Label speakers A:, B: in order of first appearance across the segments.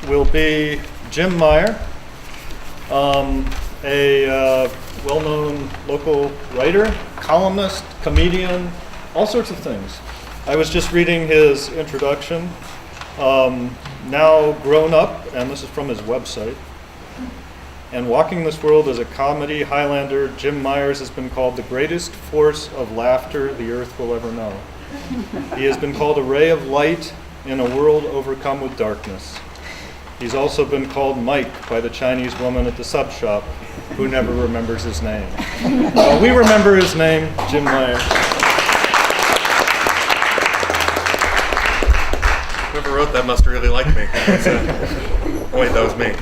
A: will be Jim Meyer, a well-known local writer, columnist, comedian, all sorts of things. I was just reading his introduction. Now grown up, and this is from his website, and walking this world as a comedy Highlander, Jim Myers has been called the greatest force of laughter the earth will ever know. He has been called a ray of light in a world overcome with darkness. He's also been called Mike by the Chinese woman at the sub shop who never remembers his name. Well, we remember his name, Jim Meyer.
B: Whoever wrote that must really like me. Oh wait, that was me.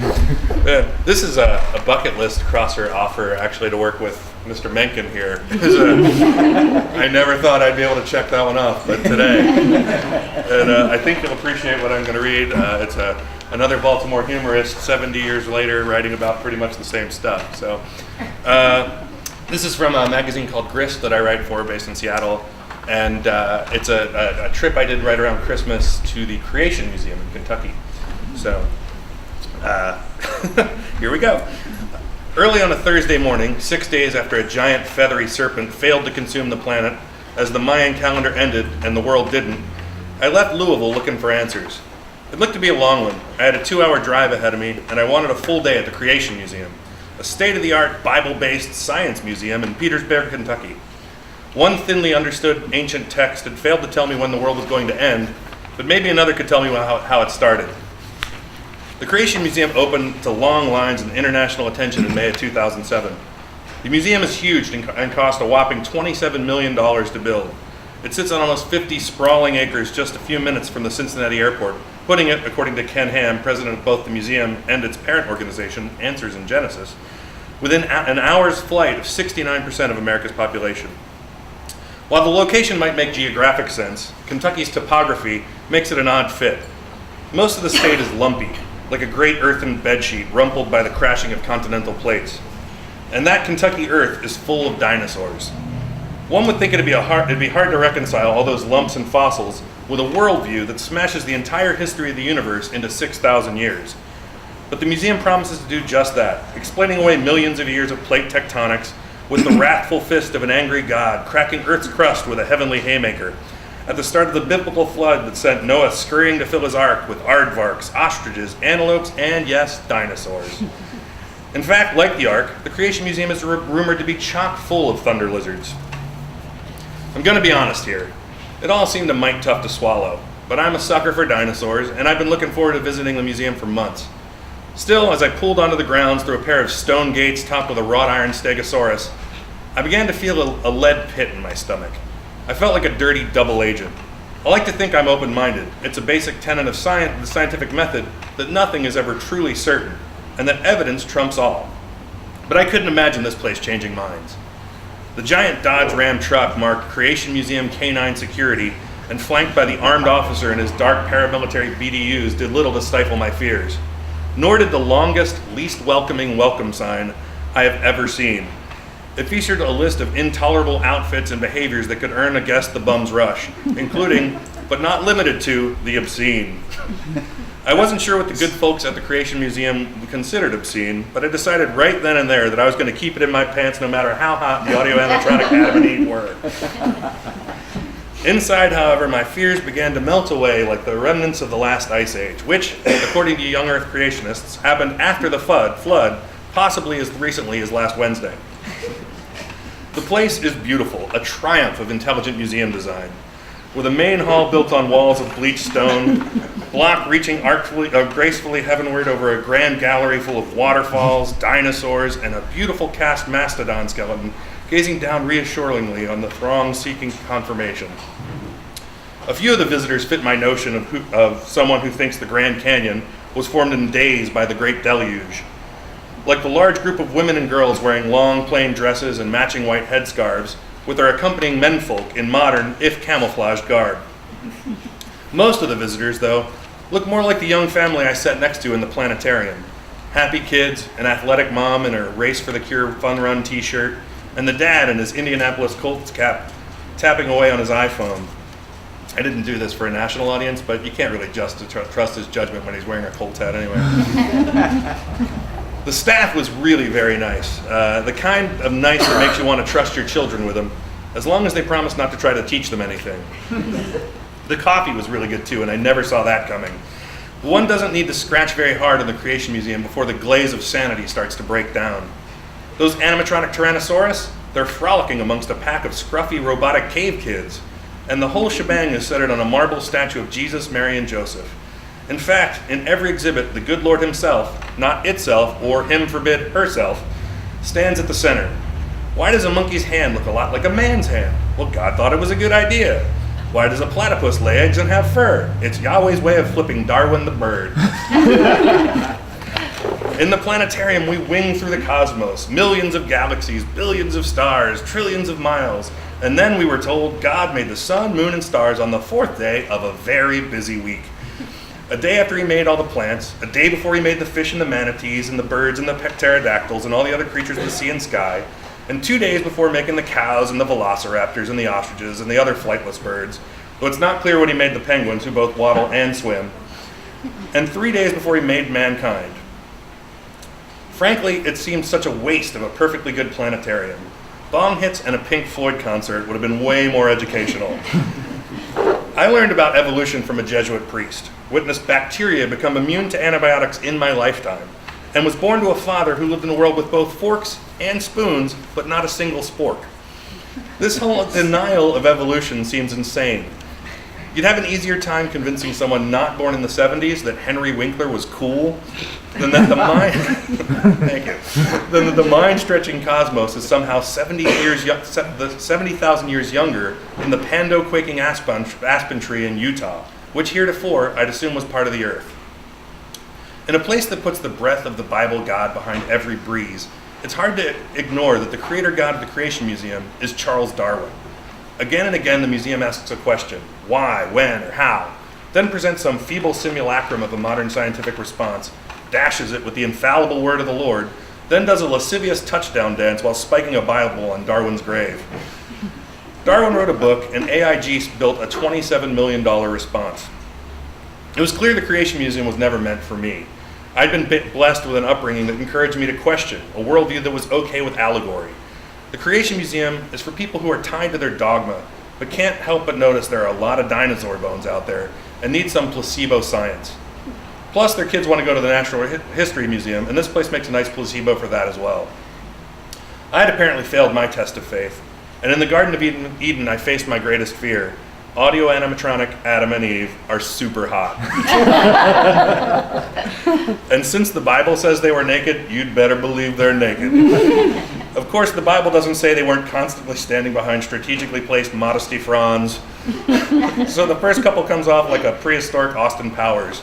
B: This is a bucket list crosser offer, actually, to work with Mr. Mencken here. I never thought I'd be able to check that one off, but today. And I think you'll appreciate what I'm going to read. It's another Baltimore humorist, 70 years later, writing about pretty much the same stuff. So this is from a magazine called Grist that I write for, based in Seattle. And it's a trip I did right around Christmas to the Creation Museum in Kentucky. So here we go. Early on a Thursday morning, 6 days after a giant feathery serpent failed to consume the planet, as the Mayan calendar ended and the world didn't, I left Louisville looking for answers. It looked to be a long one. I had a 2-hour drive ahead of me, and I wanted a full day at the Creation Museum, a state-of-the-art Bible-based science museum in Petersburg, Kentucky. One thinly understood ancient text had failed to tell me when the world was going to end, but maybe another could tell me how it started. The Creation Museum opened to long lines and international attention in May of 2007. The museum is huge and cost a whopping $27 million to build. It sits on almost 50 sprawling acres just a few minutes from the Cincinnati airport, putting it, according to Ken Ham, president of both the museum and its parent organization, Answers in Genesis, within an hour's flight of 69% of America's population. While the location might make geographic sense, Kentucky's topography makes it an odd fit. Most of the state is lumpy, like a great earthen bedsheet rumpled by the crashing of continental plates. And that Kentucky earth is full of dinosaurs. One would think it'd be hard to reconcile all those lumps and fossils with a worldview that smashes the entire history of the universe into 6,000 years. But the museum promises to do just that, explaining away millions of years of plate tectonics with the wrathful fist of an angry God cracking Earth's crust with a heavenly haymaker, at the start of the biblical flood that sent Noah scurrying to fill his ark with aardvarks, ostriches, antelopes, and yes, dinosaurs. In fact, like the ark, the Creation Museum is rumored to be chock full of thunder lizards. I'm going to be honest here. It all seemed a mite tough to swallow, but I'm a sucker for dinosaurs, and I've been looking forward to visiting the museum for months. Still, as I pulled onto the grounds through a pair of stone gates topped with a wrought iron stegosaurus, I began to feel a lead pit in my stomach. I felt like a dirty double agent. I like to think I'm open-minded. It's a basic tenet of the scientific method that nothing is ever truly certain, and that evidence trumps all. But I couldn't imagine this place changing minds. The giant Dodge Ram truck marked Creation Museum Canine Security, and flanked by the armed officer in his dark paramilitary BDUs, did little to stifle my fears. Nor did the longest, least welcoming welcome sign I have ever seen. It featured a list of intolerable outfits and behaviors that could earn a guest the bum's rush, including, but not limited to, the obscene. I wasn't sure what the good folks at the Creation Museum considered obscene, but I decided right then and there that I was going to keep it in my pants no matter how hot the audio animatronic Adam and Eve were. Inside, however, my fears began to melt away like the remnants of the last ice age, which, according to young Earth creationists, happened after the flood, possibly as recently as last Wednesday. The place is beautiful, a triumph of intelligent museum design, with a main hall built on walls of bleached stone, block reaching gracefully heavenward over a grand gallery full of waterfalls, dinosaurs, and a beautiful cast mastodon skeleton gazing down reassuringly on the throng seeking confirmation. A few of the visitors fit my notion of someone who thinks the Grand Canyon was formed in days by the Great Deluge. Like the large group of women and girls wearing long plain dresses and matching white headscarves, with their accompanying menfolk in modern, if camouflaged, garb. Most of the visitors, though, look more like the young family I sat next to in the planetarium. Happy kids, an athletic mom in her Race for the Cure Fun Run t-shirt, and the dad in his Indianapolis Colts cap tapping away on his iPhone. I didn't do this for a national audience, but you can't really trust his judgment when he's wearing a Colts hat anyway. The staff was really very nice. The kind of nice that makes you want to trust your children with them, as long as they promise not to try to teach them anything. The coffee was really good too, and I never saw that coming. One doesn't need to scratch very hard in the Creation Museum before the glaze of sanity starts to break down. Those animatronic Tyrannosaurus, they're frolicking amongst a pack of scruffy robotic cave kids. And the whole shebang is centered on a marble statue of Jesus, Mary, and Joseph. In fact, in every exhibit, the good Lord himself, not itself, or him forbid herself, stands at the center. Why does a monkey's hand look a lot like a man's hand? Well, God thought it was a good idea. Why does a platypus lay eggs and have fur? It's Yahweh's way of flipping Darwin the bird. In the planetarium, we wing through the cosmos, millions of galaxies, billions of stars, trillions of miles. And then we were told God made the sun, moon, and stars on the fourth day of a very busy week. A day after he made all the plants, a day before he made the fish and the manatees and the birds and the pterodactyls and all the other creatures of the sea and sky, and 2 days before making the cows and the velociraptors and the ostriches and the other flightless birds, though it's not clear when he made the penguins who both waddle and swim, and 3 days before he made mankind. Frankly, it seemed such a waste of a perfectly good planetarium. Bong hits and a Pink Floyd concert would have been way more educational. I learned about evolution from a Jesuit priest, witnessed bacteria become immune to antibiotics in my lifetime, and was born to a father who lived in a world with both forks and spoons, but not a single spork. This whole denial of evolution seems insane. You'd have an easier time convincing someone not born in the 70s that Henry Winkler was cool than that the mind, thank you, than that the mind-stretching cosmos is somehow 70,000 years younger in the pando-quaking aspen tree in Utah, which heretofore I'd assume was part of the earth. In a place that puts the breath of the Bible God behind every breeze, it's hard to ignore that the creator God of the Creation Museum is Charles Darwin. Again and again, the museum asks a question, why, when, or how, then presents some feeble simulacrum of a modern scientific response, dashes it with the infallible word of the Lord, then does a lascivious touchdown dance while spiking a Bible on Darwin's grave. Darwin wrote a book, and AIG built a $27 million response. It was clear the Creation Museum was never meant for me. I'd been blessed with an upbringing that encouraged me to question, a worldview that was okay with allegory. The Creation Museum is for people who are tied to their dogma, but can't help but notice there are a lot of dinosaur bones out there and need some placebo science. Plus, their kids want to go to the Natural History Museum, and this place makes a nice placebo for that as well. I had apparently failed my test of faith, and in the Garden of Eden, I faced my greatest fear. Audio animatronic Adam and Eve are super hot. And since the Bible says they were naked, you'd better believe they're naked. Of course, the Bible doesn't say they weren't constantly standing behind strategically placed modesty fronds. So the first couple comes off like a prehistoric Austin Powers.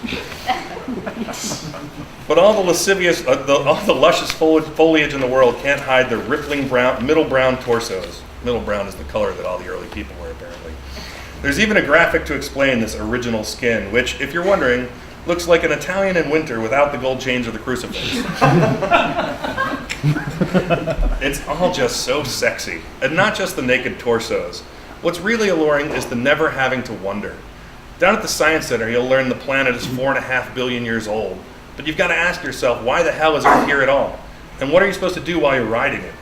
B: But all the lascivious, all the luscious foliage in the world can't hide their rippling middle brown torsos. Middle brown is the color that all the early people were, apparently. There's even a graphic to explain this original skin, which, if you're wondering, looks like an Italian in winter without the gold chains or the crucifix. It's all just so sexy, and not just the naked torsos. What's really alluring is the never having to wonder. Down at the Science Center, you'll learn the planet is 4.5 billion years old, but you've got to ask yourself, why the hell is Earth here at all? And what are you supposed to do while you're riding it?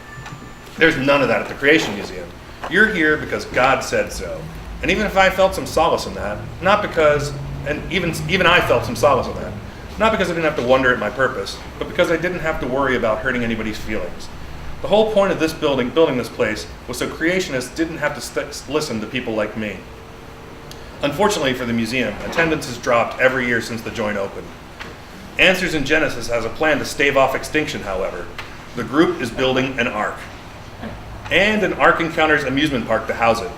B: There's none of that at the Creation Museum. You're here because God said so. And even if I felt some solace in that, not because, and even I felt some solace in that, not because I didn't have to wonder at my purpose, but because I didn't have to worry about hurting anybody's feelings. The whole point of this building this place, was so creationists didn't have to listen to people like me. Unfortunately for the museum, attendance has dropped every year since the joint opened. Answers in Genesis has a plan to stave off extinction, however. The group is building an ark. And an Ark Encounters amusement park to house it.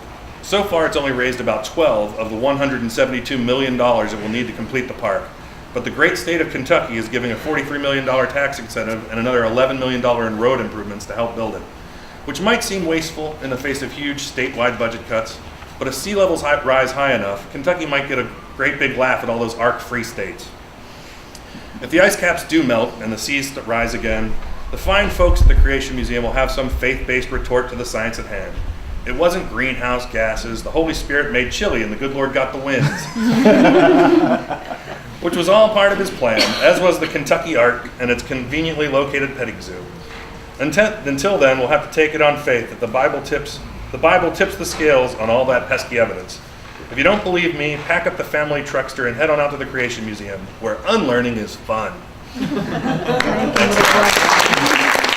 B: So far, it's only raised about 12 of the $172 million it will need to complete the park. But the great state of Kentucky is giving a $43 million tax incentive and another $11 million in road improvements to help build it, which might seem wasteful in the face of huge statewide budget cuts, but if sea levels rise high enough, Kentucky might get a great big laugh at all those Ark-free states. If the ice caps do melt and the seas rise again, the fine folks at the Creation Museum will have some faith-based retort to the science at hand. It wasn't greenhouse gases. The Holy Spirit made chili and the good Lord got the winds. Which was all part of his plan, as was the Kentucky Ark and its conveniently located petting zoo. Until then, we'll have to take it on faith that the Bible tips the scales on all that pesky evidence. If you don't believe me, pack up the family truckster and head on out to the Creation Museum, where unlearning is fun.
C: Thank you.